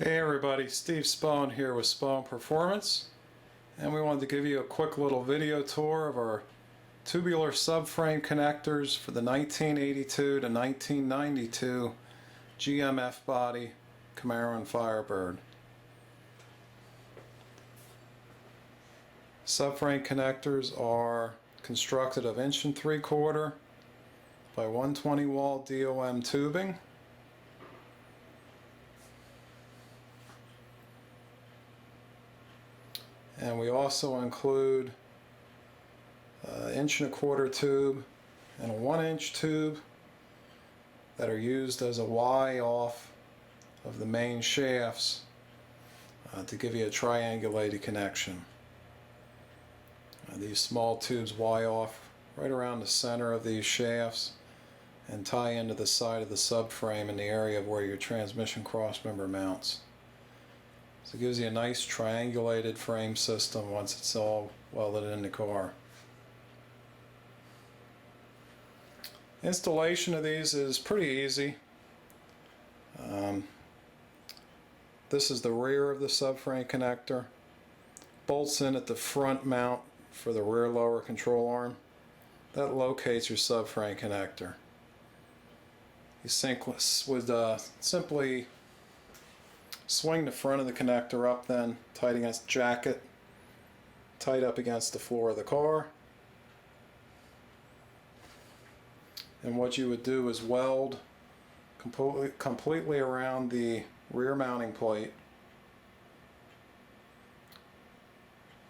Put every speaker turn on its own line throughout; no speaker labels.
Hey everybody, Steve Spohn here with Spohn Performance, and we wanted to give you a quick little video tour of our tubular subframe connectors for the 1982 to 1992 GMF body Camaro and Firebird. Subframe connectors are constructed of 1 3/4 by 120 wall DOM tubing. And we also include an 1 1/4 tube and a 1-inch tube that are used as a Y off of the main shafts to give you a triangulated connection. These small tubes Y off right around the center of these shafts and tie into the side of the subframe in the area of where your transmission crossmember mounts. So it gives you a nice triangulated frame system once it's all welded in the car. Installation of these is pretty easy. This is the rear of the subframe connector. Bolts in at the front mount for the rear lower control arm. That locates your subframe connector. You would simply swing the front of the connector up, then tight against the jacket, tight up against the floor of the car. And what you would do is weld completely around the rear mounting plate.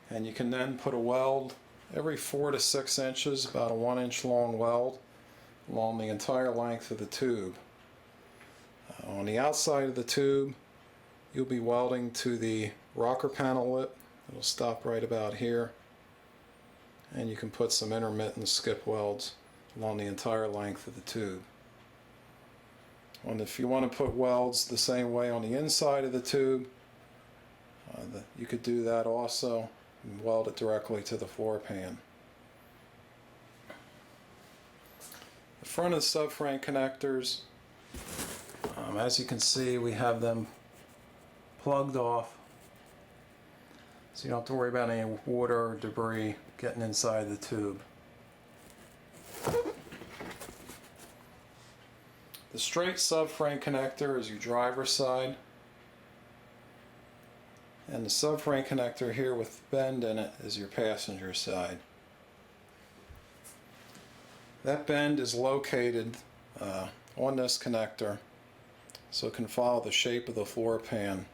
And you can then put a weld every 4 to 6 inches, about a 1-inch long weld, along the entire length of the tube. On the outside of the tube, you'll be welding to the rocker panel lip. It'll stop right about here, and you can put some intermittent skip welds along the entire length of the tube. And if you want to put welds the same way on the inside of the tube, you could do that also and weld it directly to the floor pan. The front of the subframe connectors, as you can see, we have them plugged off, so you don't have to worry about any water or debris getting inside the tube. The straight subframe connector is your driver's side, and the subframe connector here with the bend in it is your passenger side. That bend is located on this connector, so it can follow the shape of the floor pan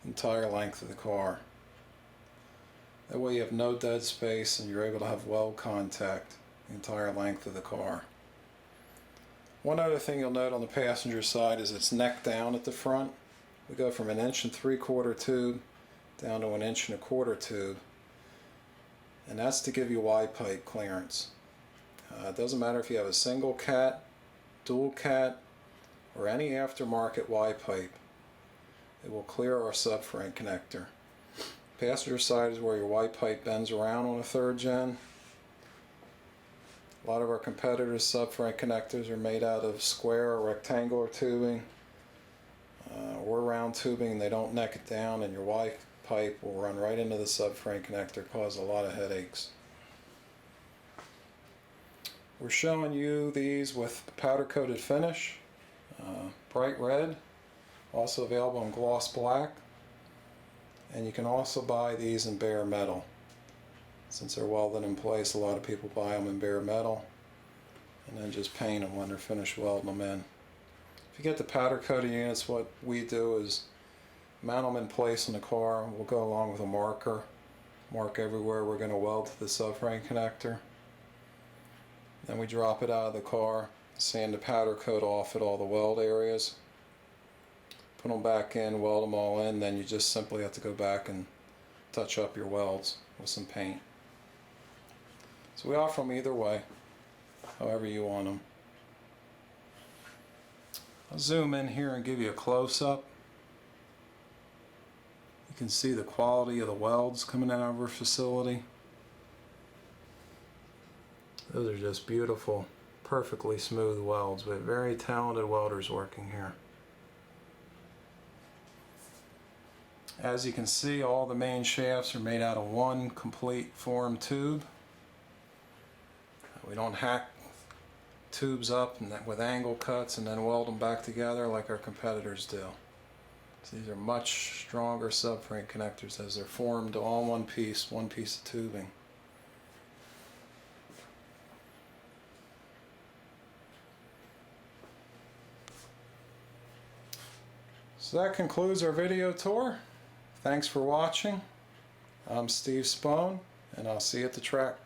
entire length of the car. That way you have no dead space and you're able to have weld contact the entire length of the car. One other thing you'll note on the passenger side is it's neck down at the front. We go from an 1 3/4 tube down to an 1 1/4 tube, and that's to give you Y pipe clearance. It doesn't matter if you have a single cat, dual cat, or any aftermarket Y pipe. It will clear our subframe connector. Passenger side is where your Y pipe bends around on a 3rd gen. A lot of our competitors' subframe connectors are made out of square or rectangular tubing. We're round tubing, they don't neck it down, and your Y pipe will run right into the subframe connector, cause a lot of headaches. We're showing you these with powder coated finish, bright red. Also available in gloss black, and you can also buy these in bare metal. Since they're welded in place, a lot of people buy them in bare metal and then just paint them when they're finished welding them in. If you get the powder coated units, what we do is mount them in place in the car. We'll go along with a marker, mark everywhere we're going to weld to the subframe connector. Then we drop it out of the car, sand the powder coat off at all the weld areas, put them back in, weld them all in, then you just simply have to go back and touch up your welds with some paint. So we offer them either way, however you want them. I'll zoom in here and give you a close-up. You can see the quality of the welds coming out of our facility. Those are just beautiful, perfectly smooth welds. We have very talented welders working here. As you can see, all the main shafts are made out of one complete formed tube. We don't hack tubes up with angle cuts and then weld them back together like our competitors do. So these are much stronger subframe connectors as they're formed all in one piece of tubing. So that concludes our video tour. Thanks for watching. I'm Steve Spohn, and I'll see you at the track.